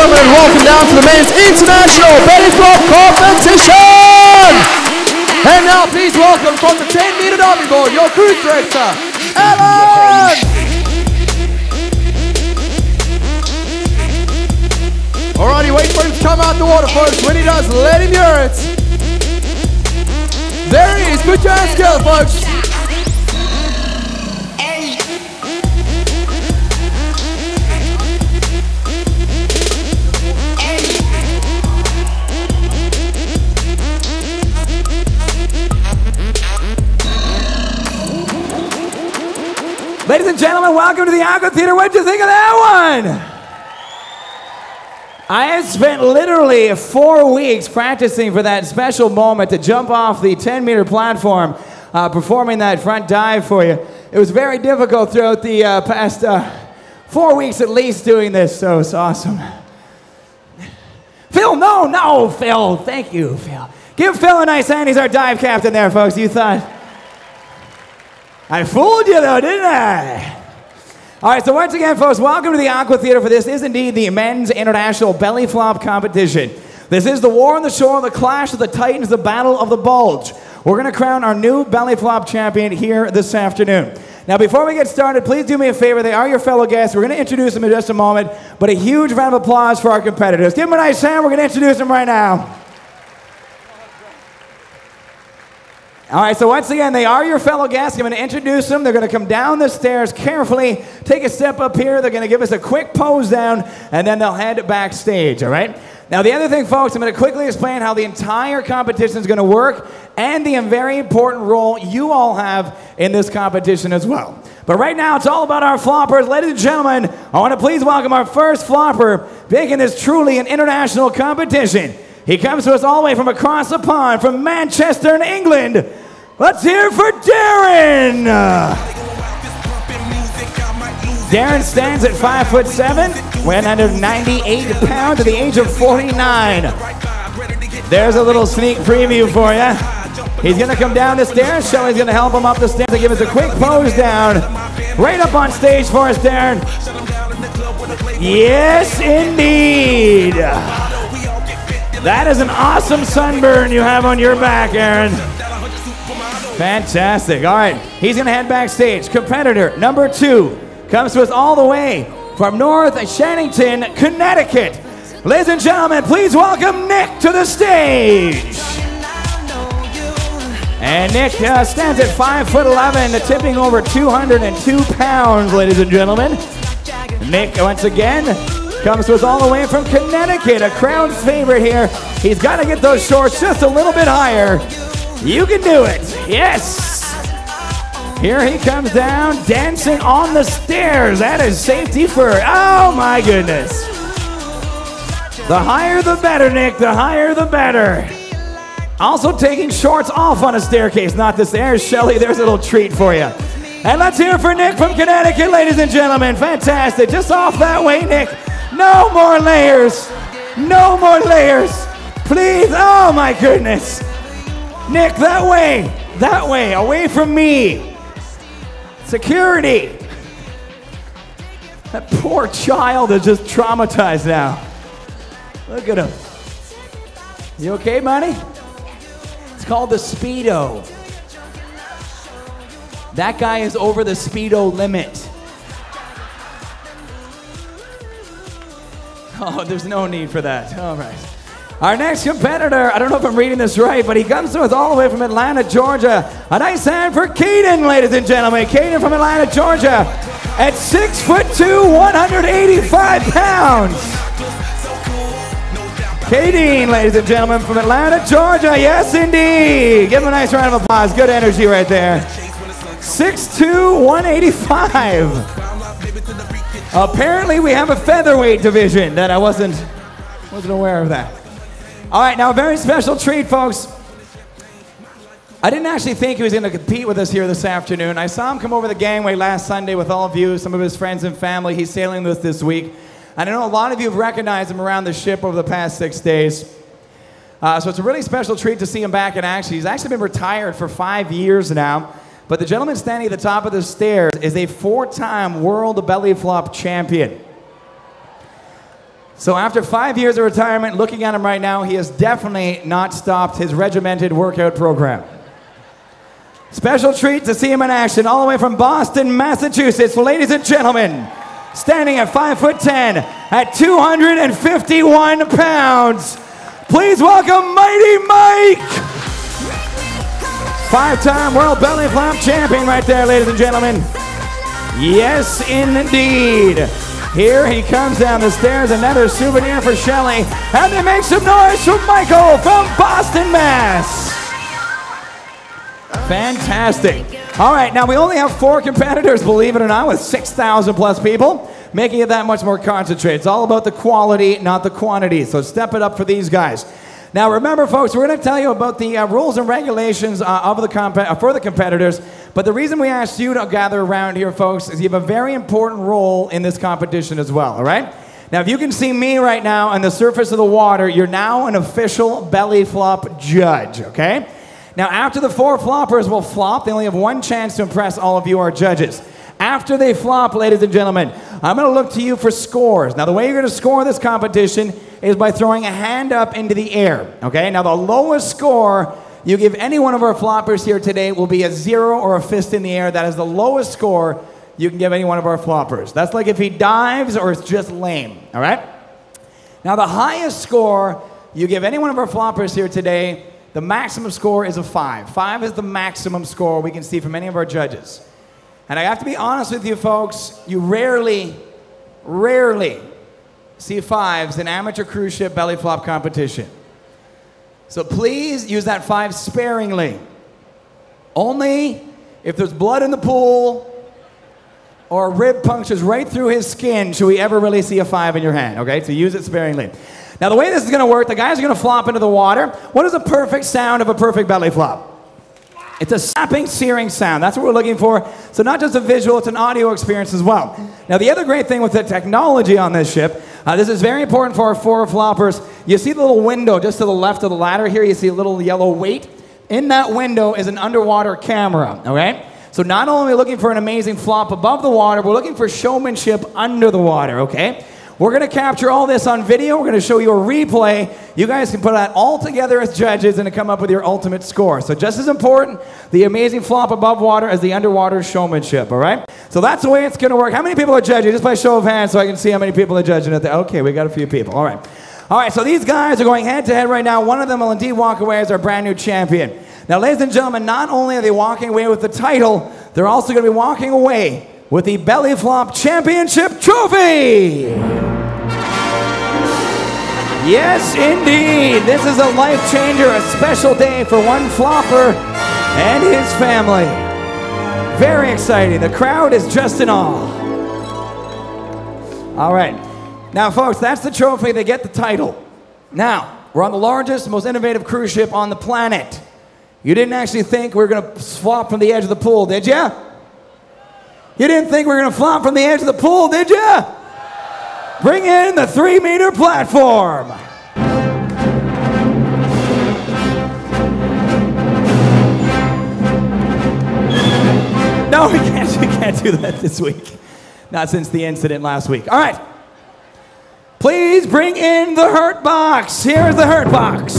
gentlemen, welcome down to the men's international belly flop competition! And now please welcome from the 10-meter diving board, your cruise director, Alan! Alrighty, wait for him to come out the water, folks. When he does, let him hear it. There he is, put your hands together, folks. Ladies and gentlemen, welcome to the Aqua Theater. What did you think of that one? I have spent literally 4 weeks practicing for that special moment to jump off the 10-meter platform, performing that front dive for you. It was very difficult throughout the past 4 weeks at least doing this, so it's awesome. Phil, no, Phil. Thank you, Phil. Give Phil a nice hand. He's our dive captain there, folks. You thought I fooled you, though, didn't I? All right, so once again, folks, welcome to the Aqua Theater for this is indeed the men's international belly flop competition. This is the war on the shore, the clash of the titans, the battle of the bulge. We're going to crown our new belly flop champion here this afternoon. Now, before we get started, please do me a favor. They are your fellow guests. We're going to introduce them in just a moment, but a huge round of applause for our competitors. Give them a nice hand. We're going to introduce them right now. All right, so once again, they are your fellow guests. I'm going to introduce them. They're going to come down the stairs carefully, take a step up here. They're going to give us a quick pose down, and then they'll head backstage, all right? Now, the other thing, folks, I'm going to quickly explain how the entire competition is going to work and the very important role you all have in this competition as well. But right now, it's all about our floppers. Ladies and gentlemen, I want to please welcome our first flopper, making this truly an international competition. He comes to us all the way from across the pond, from Manchester in England. Let's hear it for Darren! Darren stands at 5'7", weighing under 98 pounds at the age of 49. There's a little sneak preview for you. He's going to come down the stairs. Shelly's going to help him up the stairs to give us a quick pose down. Right up on stage for us, Darren. Yes, indeed. That is an awesome sunburn you have on your back, Aaron. Fantastic. All right, he's going to head backstage. Competitor number 2 comes to us all the way from North Shannington, Connecticut. Ladies and gentlemen, please welcome Nick to the stage. And Nick stands at 5'11", tipping over 202 pounds, ladies and gentlemen. Nick, once again, comes to us all the way from Connecticut, a crowd favorite here. He's got to get those shorts just a little bit higher. You can do it. Yes. Here he comes down, dancing on the stairs. That is safety first. Oh, my goodness. The higher the better, Nick. The higher the better. Also taking shorts off on a staircase, not the stairs. Shelly, there's a little treat for you. And let's hear it for Nick from Connecticut, ladies and gentlemen. Fantastic. Just off that way, Nick. No more layers. No more layers. Please. Oh, my goodness. Nick, that way, away from me. Security. That poor child is just traumatized now. Look at him. You okay, buddy? It's called the Speedo. That guy is over the Speedo limit. Oh, there's no need for that. All right. Our next competitor, I don't know if I'm reading this right, but he comes to us all the way from Atlanta, Georgia. A nice hand for Caden, ladies and gentlemen. Caden from Atlanta, Georgia, at 6'2", 185 pounds. Caden, ladies and gentlemen, from Atlanta, Georgia. Yes, indeed. Give him a nice round of applause. Good energy right there. 6'2", 185. Apparently, we have a featherweight division that I wasn't aware of that. All right, now a very special treat, folks. I didn't actually think he was going to compete with us here this afternoon. I saw him come over the gangway last Sunday with all of you, some of his friends and family. He's sailing with us this week. And I know a lot of you have recognized him around the ship over the past 6 days. So it's a really special treat to see him back in action. He's actually been retired for 5 years now. But the gentleman standing at the top of the stairs is a 4-time world belly flop champion. So after 5 years of retirement, looking at him right now, he has definitely not stopped his regimented workout program. Special treat to see him in action all the way from Boston, Massachusetts. Ladies and gentlemen, standing at 5'10", at 251 pounds, please welcome Mighty Mike! 5-time World Belly Flop Champion right there, ladies and gentlemen. Yes, indeed. Here he comes down the stairs, another souvenir for Shelley. And they make some noise for Michael from Boston, Mass. Fantastic. All right, now we only have 4 competitors, believe it or not, with 6,000 plus people, making it that much more concentrated. It's all about the quality, not the quantity. So step it up for these guys. Now remember, folks, we're going to tell you about the rules and regulations for the competitors. But the reason we asked you to gather around here, folks, is you have a very important role in this competition as well, all right? Now, if you can see me right now on the surface of the water, you're now an official belly flop judge, okay? Now, after the 4 floppers will flop, they only have 1 chance to impress all of you, our judges. After they flop, ladies and gentlemen, I'm going to look to you for scores. Now, the way you're going to score this competition is by throwing a hand up into the air, okay? Now, the lowest score you give any one of our floppers here today will be a 0 or a fist in the air. That is the lowest score you can give any one of our floppers. That's like if he dives or it's just lame, all right? Now, the highest score you give any one of our floppers here today, the maximum score is a 5. 5 is the maximum score we can see from any of our judges. And I have to be honest with you, folks, you rarely see 5s in amateur cruise ship belly flop competition. So please use that 5 sparingly. Only if there's blood in the pool or a rib punctures right through his skin should we ever really see a 5 in your hand, okay? So use it sparingly. Now the way this is going to work, the guys are going to flop into the water. What is the perfect sound of a perfect belly flop? It's a snapping, searing sound. That's what we're looking for. So not just a visual, it's an audio experience as well. Now the other great thing with the technology on this ship, this is very important for our 4 floppers. You see the little window just to the left of the ladder here, you see a little yellow weight. In that window is an underwater camera, okay? So not only are we looking for an amazing flop above the water, we're looking for showmanship under the water, okay? We're going to capture all this on video. We're going to show you a replay. You guys can put that all together as judges and come up with your ultimate score. So just as important, the amazing flop above water as the underwater showmanship, all right? So that's the way it's going to work. How many people are judging? Just by show of hands so I can see how many people are judging it there. Okay, we got a few people. All right. All right, so these guys are going head-to-head right now. One of them will indeed walk away as our brand new champion. Now, ladies and gentlemen, not only are they walking away with the title, they're also going to be walking away with the Belly Flop Championship Trophy! Yes, indeed! This is a life changer, a special day for one flopper and his family. Very exciting. The crowd is just in awe. All right. Now, folks, that's the trophy. They get the title. Now, we're on the largest, most innovative cruise ship on the planet. You didn't actually think we were going to flop from the edge of the pool, did you? You didn't think we were going to flop from the edge of the pool, did you? Bring in the 3-meter platform. No, we can't do that this week. Not since the incident last week. All right. Please bring in the Hurt Box. Here's the Hurt Box.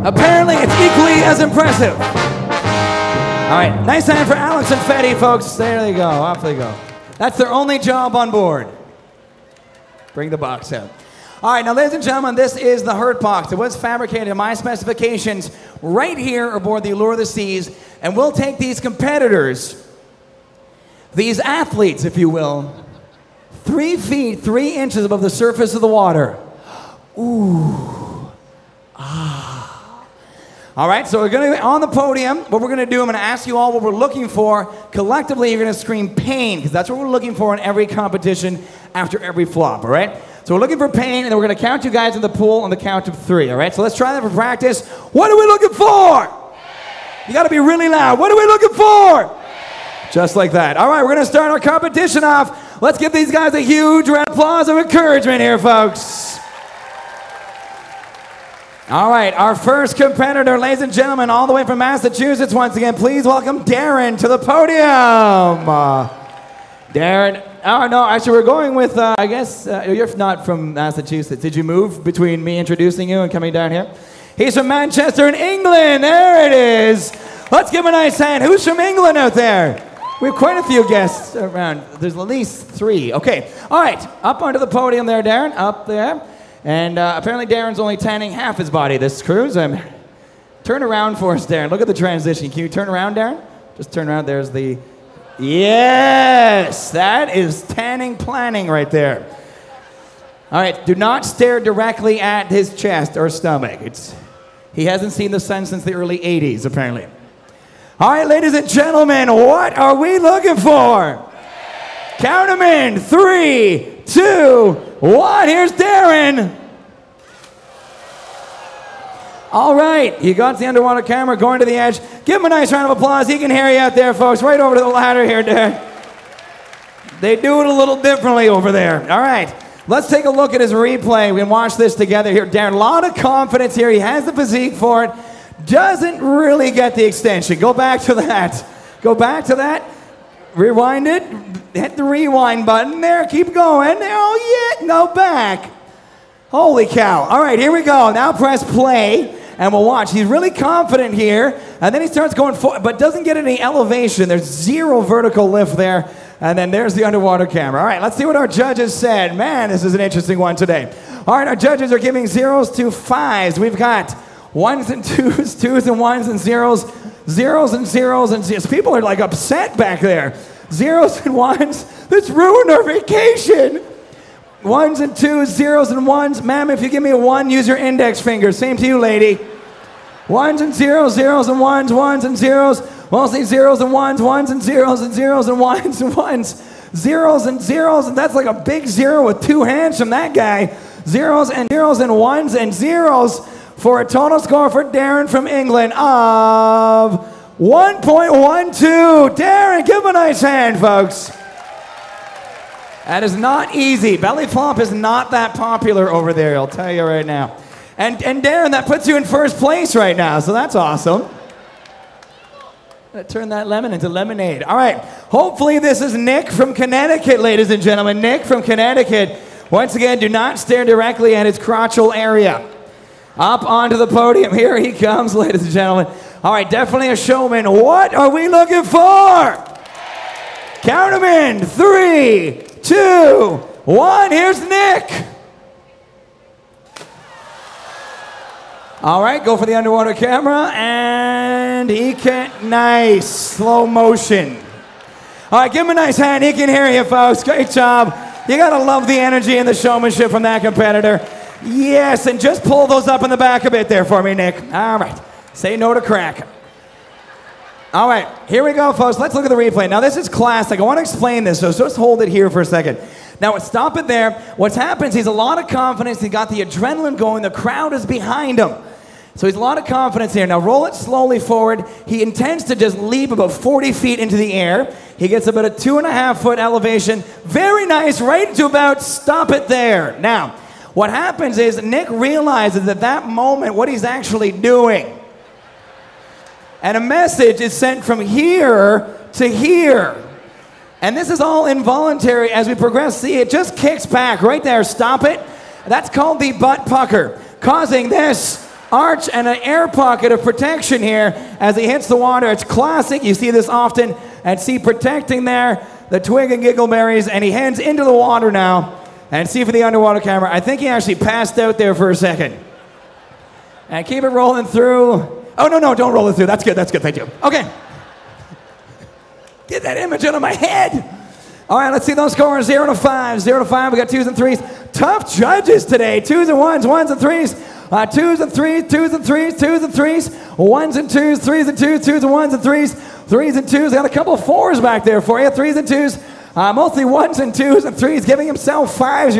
Apparently, it's equally as impressive. All right, nice hand for Alex and Fetty, folks. There they go, off they go. That's their only job on board. Bring the box out. All right, now, ladies and gentlemen, this is the Hurt Box. It was fabricated to my specifications right here aboard the Allure of the Seas, and we'll take these competitors, these athletes, if you will, 3 feet, 3 inches above the surface of the water. Ooh. Ah. All right, so we're going to be on the podium. What we're going to do, I'm going to ask you all what we're looking for. Collectively, you're going to scream pain, because that's what we're looking for in every competition after every flop, all right? So we're looking for pain, and then we're going to count you guys in the pool on the count of 3, all right? So let's try that for practice. What are we looking for? You got to be really loud. What are we looking for? Just like that. All right, we're going to start our competition off. Let's give these guys a huge round of applause of encouragement here, folks. All right, our first competitor, ladies and gentlemen, all the way from Massachusetts, once again, please welcome Darren to the podium. Darren, Oh, no, actually, we're going with, I guess, you're not from Massachusetts. Did you move between me introducing you and coming down here? He's from Manchester in England. There it is. Let's give him a nice hand. Who's from England out there? We have quite a few guests around. There's at least 3. Okay. All right. Up onto the podium there, Darren. Up there. And apparently Darren's only tanning half his body this cruise. Turn around for us, Darren. Look at the transition. Can you turn around, Darren? Just turn around. There's the... Yes! That is tanning planning right there. All right. Do not stare directly at his chest or stomach. He hasn't seen the sun since the early 80s, apparently. All right, ladies and gentlemen, what are we looking for? Count them in. 3, 2, 1. Here's Darren. All right, he got the underwater camera going to the edge. Give him a nice round of applause. He can hear you out there, folks. Right over to the ladder here, Darren. They do it a little differently over there. All right, let's take a look at his replay. We can watch this together here. Darren, a lot of confidence here. He has the physique for it. Doesn't really get the extension. Go back to that. Go back to that. Rewind it. Hit the rewind button there. Keep going. Oh, yeah. No, back. Holy cow. All right, here we go. Now press play, and we'll watch. He's really confident here, and then he starts going forward, but doesn't get any elevation. There's 0 vertical lift there, and then there's the underwater camera. All right, let's see what our judges said. Man, this is an interesting one today. All right, our judges are giving 0s to 5s. We've got 1s and 2s, 2s and 1s and 0s, 0s and 0s and 0s. People are like upset back there. 0s and 1s. This ruined our vacation. 1s and 2s, 0s and 1s. Ma'am, if you give me a 1, use your index finger. Same to you, lady. 1s and 0s, 0s and 1s, 1s and 0s. Mostly 0s and 1s, 1s and 0s and 0s and 1s and 1s. 0s and 0s, and that's like a big 0 with 2 hands from that guy. 0s and 0s and 1s and 0s for a total score for Darren from England of 1.12. Darren, give him a nice hand, folks. That is not easy. Belly flop is not that popular over there, I'll tell you right now. And Darren, that puts you in first place right now, so that's awesome. Turn that lemon into lemonade. All right, hopefully this is Nick from Connecticut, ladies and gentlemen. Nick from Connecticut. Once again, do not stare directly at his crotchal area. Up onto the podium. Here he comes, ladies and gentlemen. All right, definitely a showman. What are we looking for? Count them in. 3, 2, 1. Here's Nick. All right, go for the underwater camera, and he can, nice, slow motion. All right, give him a nice hand. He can hear you, folks. Great job. You gotta love the energy and the showmanship from that competitor. Yes, and just pull those up in the back a bit there for me, Nick. All right, say no to crack. All right, here we go, folks. Let's look at the replay. Now, this is classic. I want to explain this, so just hold it here for a second. Now, stop it there. What's happened is he's a lot of confidence. He got the adrenaline going. The crowd is behind him. So he's a lot of confidence here. Now, roll it slowly forward. He intends to just leap about 40 feet into the air. He gets about a 2.5-foot elevation. Very nice, right to about stop it there. Now, what happens is Nick realizes at that moment what he's actually doing. And a message is sent from here to here. And this is all involuntary as we progress. See, it just kicks back right there. Stop it. That's called the butt pucker, causing this arch and an air pocket of protection here as he hits the water. It's classic. You see this often. And see, protecting there, the twig and giggleberries. And he heads into the water now. And see for the underwater camera. I think he actually passed out there for a second. And keep it rolling through. Oh, no, don't roll it through. That's good, thank you. Okay. Get that image out of my head. All right, let's see those scores. 0 to 5, 0 to 5. We got 2s and 3s. Tough judges today. 2s and 1s, 1s and 3s. 2s and 3s, 2s and 3s, 2s and 3s. 1s and 2s, 3s and 2s, 2s and 1s and 3s. 3s and 2s. Got a couple of 4s back there for you. 3s and 2s. Mostly 1s and 2s and 3s. Giving himself 5s.